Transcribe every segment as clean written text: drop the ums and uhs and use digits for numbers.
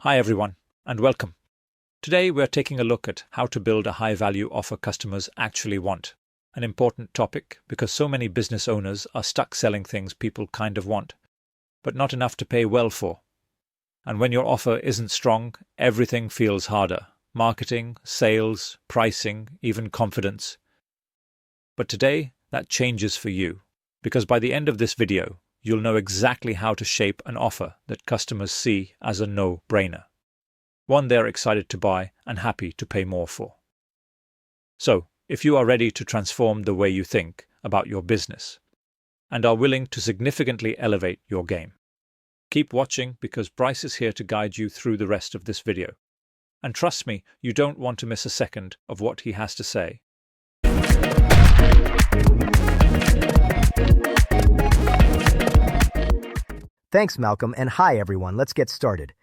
Hi everyone, and welcome. Today we're taking a look at how to build a high-value offer customers actually want. An important topic because so many business owners are stuck selling things people kind of want, but not enough to pay well for. And when your offer isn't strong, everything feels harder. Marketing, sales, pricing, even confidence. But today, that changes for you, because by the end of this video, you'll know exactly how to shape an offer that customers see as a no-brainer. One they're excited to buy and happy to pay more for. So, if you are ready to transform the way you think about your business and are willing to significantly elevate your game, keep watching because Bryce is here to guide you through the rest of this video. And trust me, you don't want to miss a second of what he has to say. Thanks, Malcolm, and hi everyone, let's get started.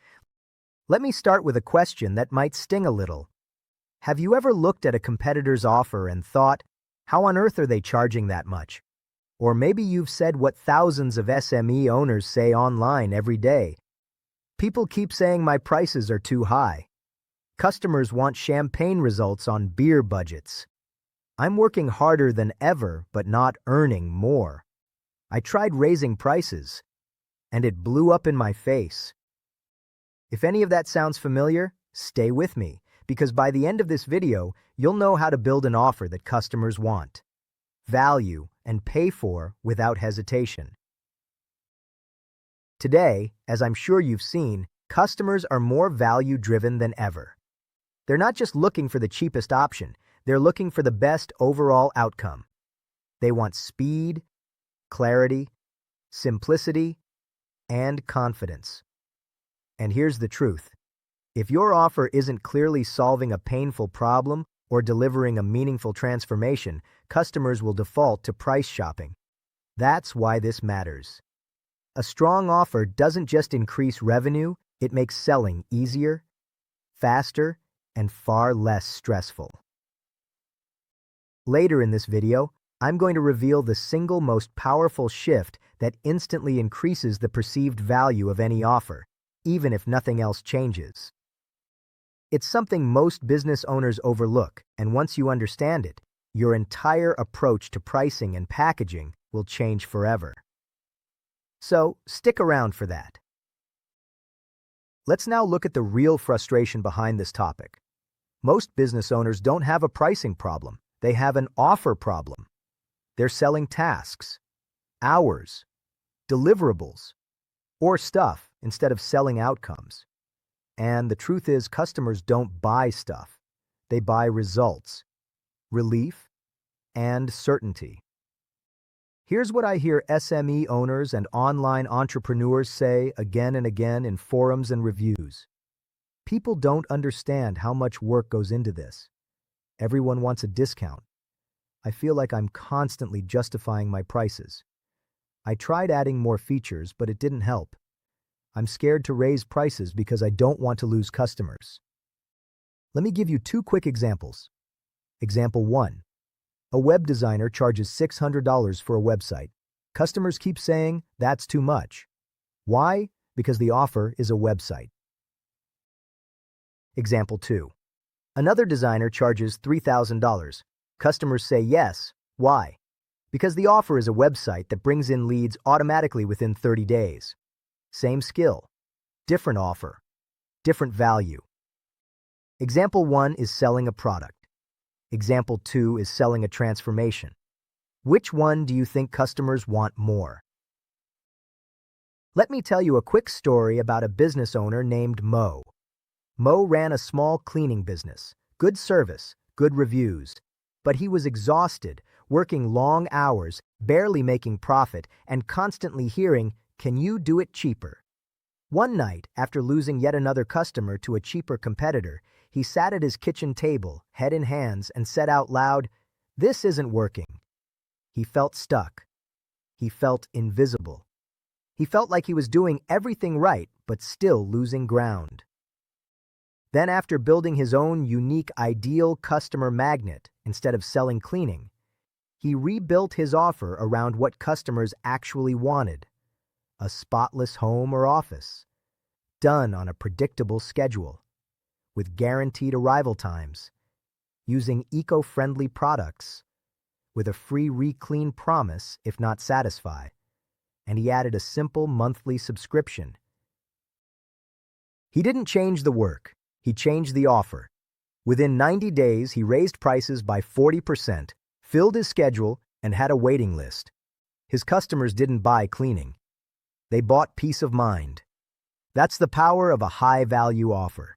Let me start with a question that might sting a little. Have you ever looked at a competitor's offer and thought, how on earth are they charging that much? Or maybe you've said what thousands of SME owners say online every day. People keep saying my prices are too high. Customers want champagne results on beer budgets. I'm working harder than ever, but not earning more. I tried raising prices, and it blew up in my face. If any of that sounds familiar, stay with me, because by the end of this video, you'll know how to build an offer that customers want, value, and pay for without hesitation. Today, as I'm sure you've seen, customers are more value-driven than ever. They're not just looking for the cheapest option, they're looking for the best overall outcome. They want speed, clarity, simplicity, and confidence. And here's the truth. If your offer isn't clearly solving a painful problem or delivering a meaningful transformation, customers will default to price shopping. That's why this matters. A strong offer doesn't just increase revenue, it makes selling easier, faster, and far less stressful. Later in this video, I'm going to reveal the single most powerful shift that instantly increases the perceived value of any offer, even if nothing else changes. It's something most business owners overlook, and once you understand it, your entire approach to pricing and packaging will change forever. So, stick around for that. Let's now look at the real frustration behind this topic. Most business owners don't have a pricing problem, they have an offer problem. They're selling tasks, hours, deliverables, or stuff instead of selling outcomes. And the truth is, customers don't buy stuff. They buy results, relief, and certainty. Here's what I hear SME owners and online entrepreneurs say again and again in forums and reviews. People don't understand how much work goes into this. Everyone wants a discount. I feel like I'm constantly justifying my prices. I tried adding more features, but it didn't help. I'm scared to raise prices because I don't want to lose customers. Let me give you two quick examples. Example 1. A web designer charges $600 for a website. Customers keep saying, that's too much. Why? Because the offer is a website. Example 2. Another designer charges $3,000. Customers say yes. Why? Because the offer is a website that brings in leads automatically within 30 days. Same skill, different offer, different value. Example 1 is selling a product. Example 2 is selling a transformation. Which one do you think customers want more? Let me tell you a quick story about a business owner named Mo. Mo ran a small cleaning business, good service, good reviews. But he was exhausted, working long hours, barely making profit, and constantly hearing, "Can you do it cheaper?" One night, after losing yet another customer to a cheaper competitor, he sat at his kitchen table, head in hands, and said out loud, "This isn't working." He felt stuck. He felt invisible. He felt like he was doing everything right, but still losing ground. Then, after building his own unique ideal customer magnet instead of selling cleaning, he rebuilt his offer around what customers actually wanted: a spotless home or office, done on a predictable schedule, with guaranteed arrival times, using eco-friendly products, with a free re-clean promise if not satisfied, and he added a simple monthly subscription. He didn't change the work, he changed the offer. Within 90 days, he raised prices by 40%, filled his schedule, and had a waiting list. His customers didn't buy cleaning. They bought peace of mind. That's the power of a high-value offer.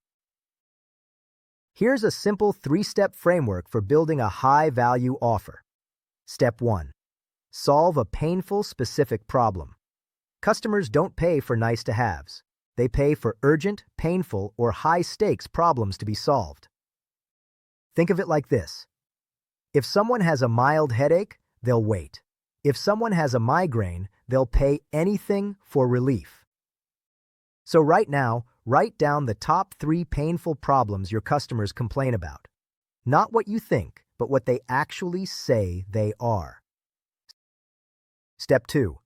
Here's a simple 3-step framework for building a high-value offer. Step 1. Solve a painful, specific problem. Customers don't pay for nice-to-haves. They pay for urgent, painful, or high-stakes problems to be solved. Think of it like this. If someone has a mild headache, they'll wait. If someone has a migraine, they'll pay anything for relief. So right now, write down the top 3 painful problems your customers complain about. Not what you think, but what they actually say they are. Step 2.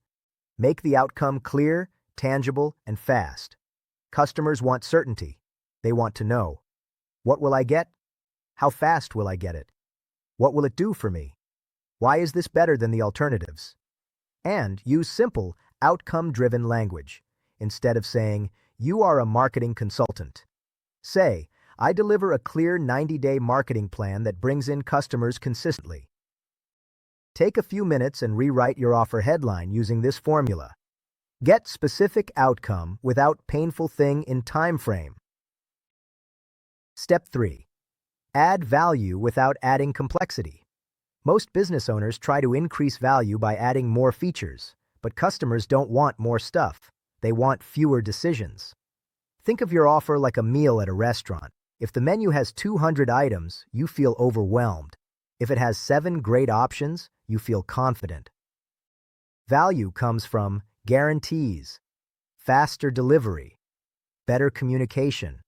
Make the outcome clear, tangible, and fast. Customers want certainty. They want to know. What will I get? How fast will I get it? What will it do for me? Why is this better than the alternatives? And use simple, outcome-driven language. Instead of saying, "You are a marketing consultant," say, "I deliver a clear 90-day marketing plan that brings in customers consistently." Take a few minutes and rewrite your offer headline using this formula. Get specific outcome without painful thing in time frame. Step 3. Add value without adding complexity. Most business owners try to increase value by adding more features, but customers don't want more stuff. They want fewer decisions. Think of your offer like a meal at a restaurant. If the menu has 200 items, you feel overwhelmed. If it has 7 great options, you feel confident. Value comes from guarantees, faster delivery, better communication,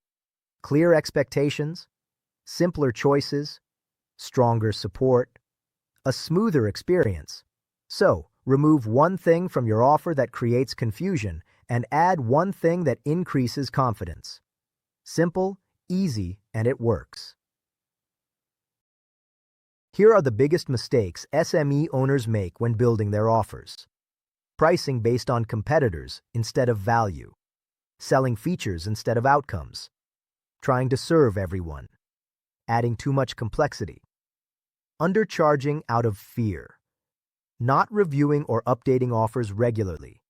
clear expectations, simpler choices, stronger support, a smoother experience. So, remove one thing from your offer that creates confusion and add one thing that increases confidence. Simple, easy, and it works. Here are the biggest mistakes SME owners make when building their offers. Pricing based on competitors instead of value. Selling features instead of outcomes. Trying to serve everyone. Adding too much complexity. Undercharging out of fear. Not reviewing or updating offers regularly.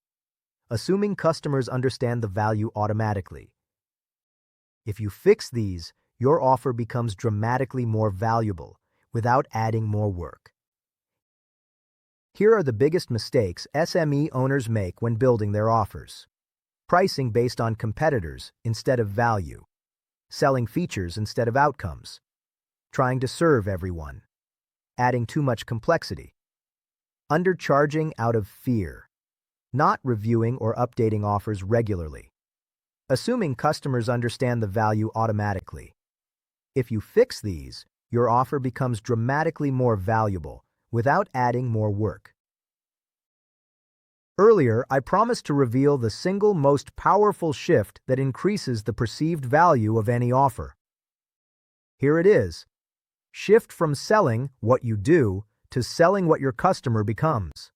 Assuming customers understand the value automatically. If you fix these, your offer becomes dramatically more valuable without adding more work. Here are the biggest mistakes SME owners make when building their offers. Pricing based on competitors instead of value. Selling features instead of outcomes. Trying to serve everyone. Adding too much complexity. Undercharging out of fear. Not reviewing or updating offers regularly. Assuming customers understand the value automatically. If you fix these, your offer becomes dramatically more valuable without adding more work. Earlier, I promised to reveal the single most powerful shift that increases the perceived value of any offer. Here it is. Shift from selling what you do to selling what your customer becomes.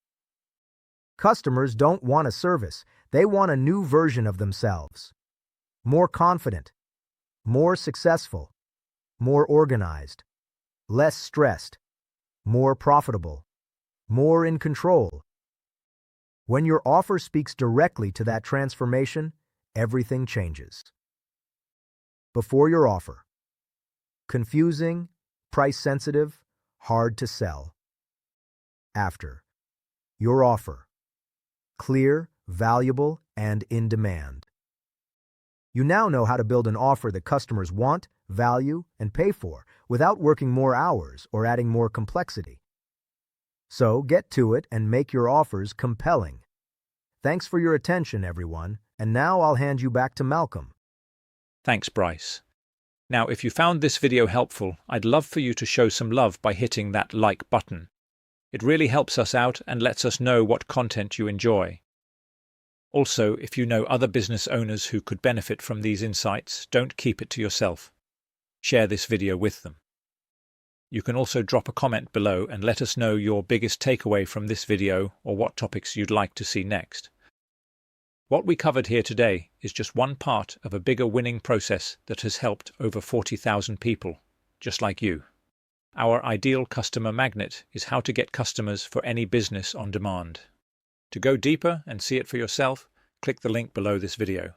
Customers don't want a service, they want a new version of themselves. More confident, more successful, more organized, less stressed, more profitable, more in control. When your offer speaks directly to that transformation, everything changes. Before your offer. Confusing, price-sensitive, hard to sell. After. Your offer. Clear, valuable, and in demand. You now know how to build an offer that customers want, value, and pay for without working more hours or adding more complexity. So get to it and make your offers compelling. Thanks for your attention, everyone, and now I'll hand you back to Malcolm. Thanks, Bryce. Now, if you found this video helpful, I'd love for you to show some love by hitting that like button. It really helps us out and lets us know what content you enjoy. Also, if you know other business owners who could benefit from these insights, don't keep it to yourself. Share this video with them. You can also drop a comment below and let us know your biggest takeaway from this video or what topics you'd like to see next. What we covered here today is just one part of a bigger winning process that has helped over 40,000 people, just like you. Our ideal customer magnet is how to get customers for any business on demand. To go deeper and see it for yourself, click the link below this video.